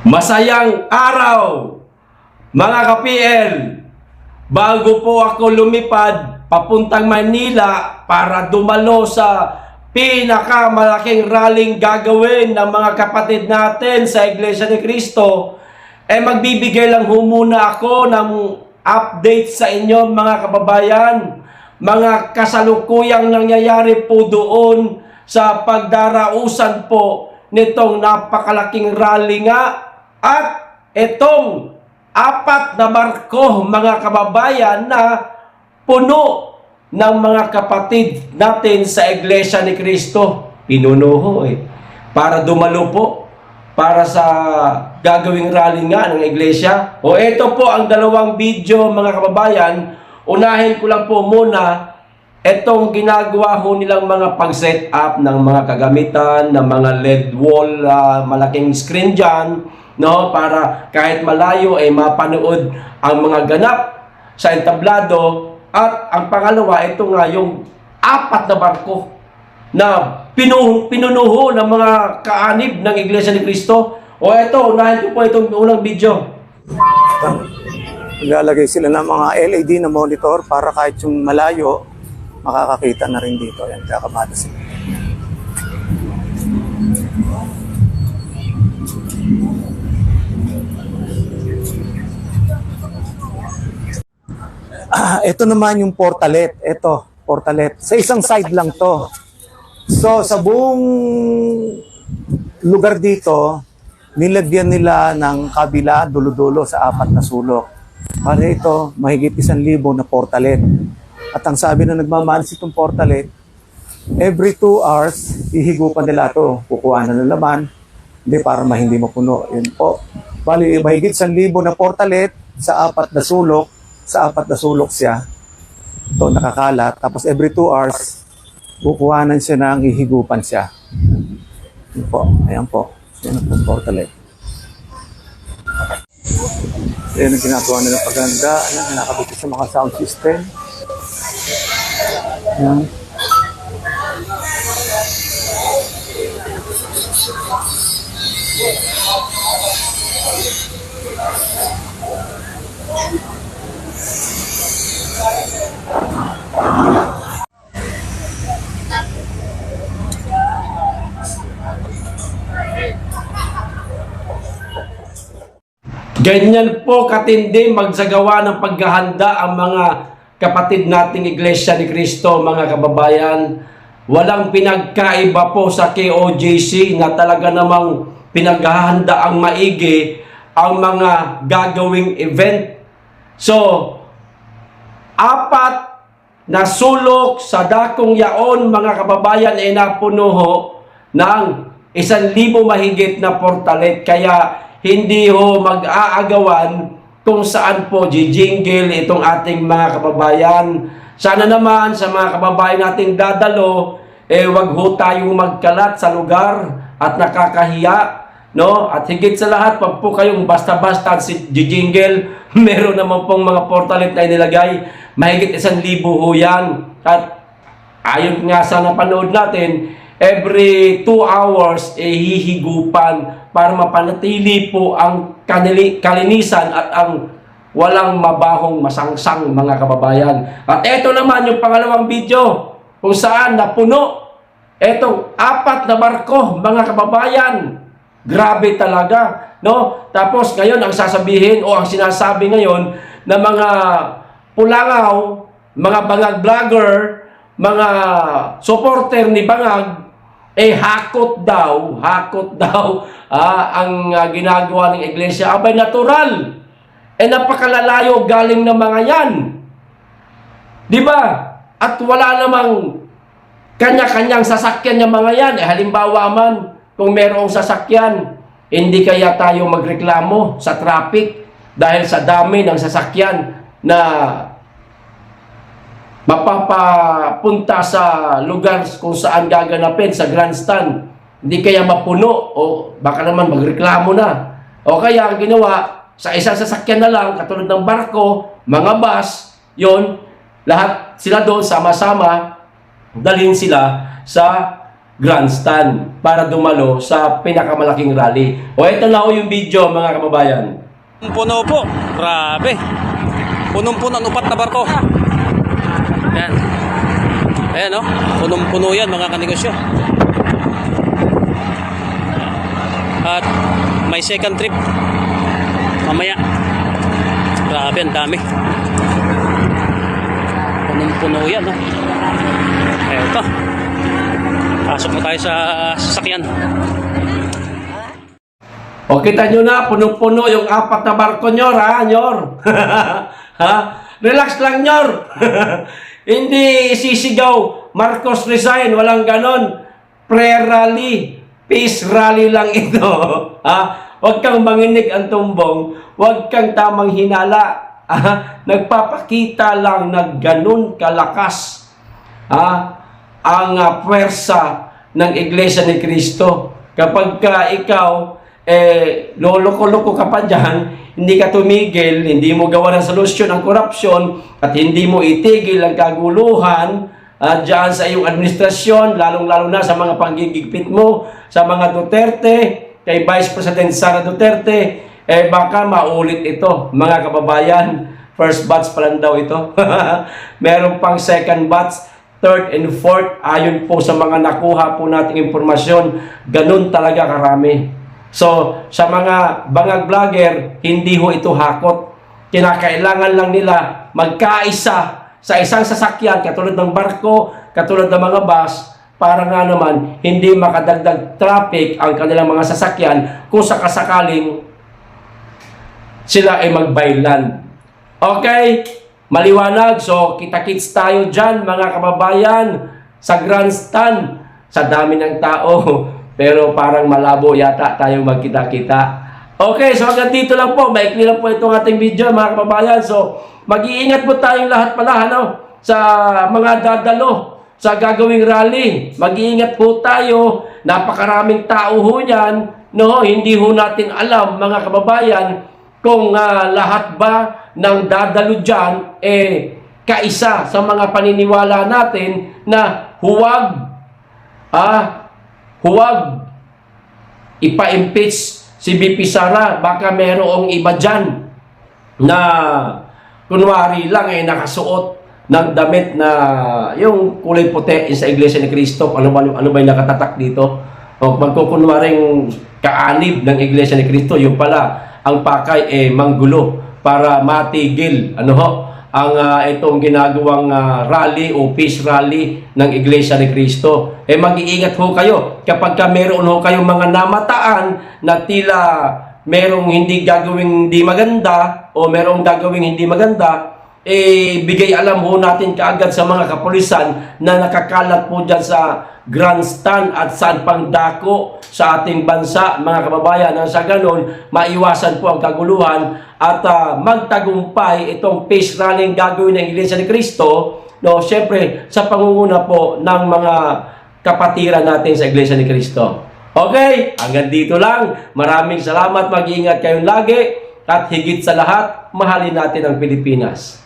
Masayang araw, mga ka-PL. Bago po ako lumipad papuntang Manila para dumalo sa pinakamalaking rallying gagawin ng mga kapatid natin sa Iglesia ni Cristo, magbibigay lang muna ako ng update sa inyo, mga kababayan, mga kasalukuyang nangyayari po doon sa pagdarausan po nitong napakalaking rally nga. At itong 4 na barko, mga kababayan, na puno ng mga kapatid natin sa Iglesia ni Cristo. Pinuno para dumalo po para sa gagawing rally nga ng Iglesia. O ito po ang dalawang video, mga kababayan. Unahin ko lang po muna itong ginagawa ho nilang mga pag-set up ng mga kagamitan, ng mga LED wall, malaking screen dyan, no, para kahit malayo ay mapanood ang mga ganap sa entablado. At ang pangalawa, ito nga yung 4 na barko na pinunuho ng mga kaanib ng Iglesia ni Cristo. O ito, unahin ko po itong unang video. Naglalagay sila ng mga LED na monitor para kahit yung malayo, makakakita na rin dito. Yan, kakamada sila. Ito naman yung portalet. Ito, portalet. Sa isang side lang to. So, sa buong lugar dito, nilagyan nila ng kabila, dulo-dulo sa 4 na sulok. Para ito, mahigit 1,000 na portalet. At ang sabi na nagmamanis itong portalet, every 2 hours, ihigupan nila ito. Kukuha na ng laman, para hindi mapuno. Yun po. Bali, mahigit 1,000 na portalet sa 4 na sulok. Sa 4 na sulok siya. Ito nakakalat. Tapos every 2 hours, kukuhanan siya ng ihigupan siya. Yun po. Ayan po. Yan ang portalet. Yan ang ginagawa nilang paganda. Ayan, nakabit sa mga sound system. Ayan. Ganyan po katindi magsagawa ng paghahanda ang mga kapatid nating Iglesia ni Cristo, mga kababayan. Walang pinagkaiba po sa KOJC na talaga namang pinaghahanda ang maigi ang mga gagawing event. So, 4 na sulok sa dakong yaon, mga kababayan, ay napuno ng 1,000 mahigit na portalet. Kaya hindi ho mag-aagawan kung saan po jingle itong ating mga kababayan. Sana naman sa mga kababayan nating dadalo, wag ho tayong magkalat sa lugar at nakakahiya, no? At higit sa lahat, pag po kayong basta-basta si jingle, meron naman pong mga portalet na inilagay, mahigit 1,000 ho yan. At ayon nga sa napanood natin, every 2 hours hihigupan para mapanatili po ang kalinisan at ang walang mabahong masangsang, mga kababayan. At ito naman yung pangalawang video kung saan napuno etong 4 na barko, mga kababayan. Grabe talaga, no? Tapos ngayon ang sasabihin o ang sinasabi ngayon na mga pulangaw, mga bangag vlogger, mga supporter ni Bangag, hakot daw ang ginagawa ng Iglesia. Abay, natural. Napakalalayo galing ng mga yan. Di ba? At wala namang kanya-kanyang sasakyan ng mga yan. Halimbawa man, kung merong sasakyan, hindi kaya tayo magreklamo sa traffic dahil sa dami ng sasakyan na mapapapunta sa lugar kung saan gaganapin sa grandstand. Hindi kaya mapuno o baka naman magreklamo na. O kaya ang ginawa, sa isang sasakyan na lang, katulad ng barko, mga bus, yon, lahat sila doon sama-sama, dalhin sila sa grandstand para dumalo sa pinakamalaking rally. O ito na ho yung video mga kababayan. Puno po. Grabe. Punong-puno ang upat na barko. Ayan. Ayan o. Punong-puno yan mga kanegosyo. At may second trip. Mamaya. Grabe, ang dami. Punong-puno yan o. Eto. Pasok na tayo sa sasakyan. O kita nyo na, punong-puno yung 4 na barko nyor, ha, nyor? Ha? Relax lang, nyor. Hindi sisigaw, Marcos resign, walang ganon. Prayer rally, peace rally lang ito. Ha? Huwag kang manginig ang tumbong, huwag kang tamang hinala. Nagpapakita lang na ganon kalakas ang puwersa ng Iglesia ni Cristo. Kapag ikaw loloko-loko ka pa dyan, hindi ka tumigil, hindi mo gawa ng solusyon ang korupsyon, at hindi mo itigil ang kaguluhan dyan sa iyong administrasyon, lalong-lalo na sa mga panggigigpit mo, sa mga Duterte, kay Vice President Sara Duterte, baka maulit ito, mga kababayan. First batch pa lang daw ito. Meron pang second batch, third and fourth, ayon po sa mga nakuha po nating impormasyon, ganun talaga karami. So, sa mga bangag vlogger, hindi ho ito hakot. Kinakailangan lang nila magkaisa sa isang sasakyan, katulad ng barko, katulad ng mga bus, para nga naman hindi makadagdag traffic ang kanilang mga sasakyan kung sakasakaling sila ay magbaylan. Okay? Maliwanag. So, kita-kits tayo dyan, mga kababayan, sa grandstand, sa dami ng tao. Pero parang malabo yata tayong magkita-kita. Okay, so hanggang dito lang po. Maikli lang po itong ating video, mga kababayan. So, mag-iingat po tayong lahat pala, sa mga dadalo, sa gagawing rally. Mag-iingat po tayo. Napakaraming tao ho yan. No, hindi ho natin alam, mga kababayan, kung lahat ba ng dadalo dyan, kaisa sa mga paniniwala natin na huwag ipa-impeach si VP Sara. Baka merong iba dyan na kunwari lang nakasuot ng damit na yung kulay puti sa Iglesia ni Cristo. Ano ba yung nakatatak dito? O magkukunwaring kaanib ng Iglesia ni Cristo, yung pala ang pakay manggulo para matigil ang itong ginagawang rally o peace rally ng Iglesia ni Cristo. Mag-iingat ho kayo kapag meron ho kayong mga namataan na tila merong hindi gagawing hindi maganda o merong gagawing hindi maganda, bigay alam ho natin kaagad sa mga kapulisan na nakakalat po dyan sa grandstand at saan pang dako sa ating bansa, mga kababayan. Sa ganon, maiwasan po ang kaguluhan at magtagumpay itong peace rally gagawin ng Iglesia ni Cristo, syempre sa pangunguna po ng mga kapatiran natin sa Iglesia ni Cristo. Okay, hanggang dito lang. Maraming salamat, mag-iingat kayong lagi, at higit sa lahat, mahalin natin ang Pilipinas.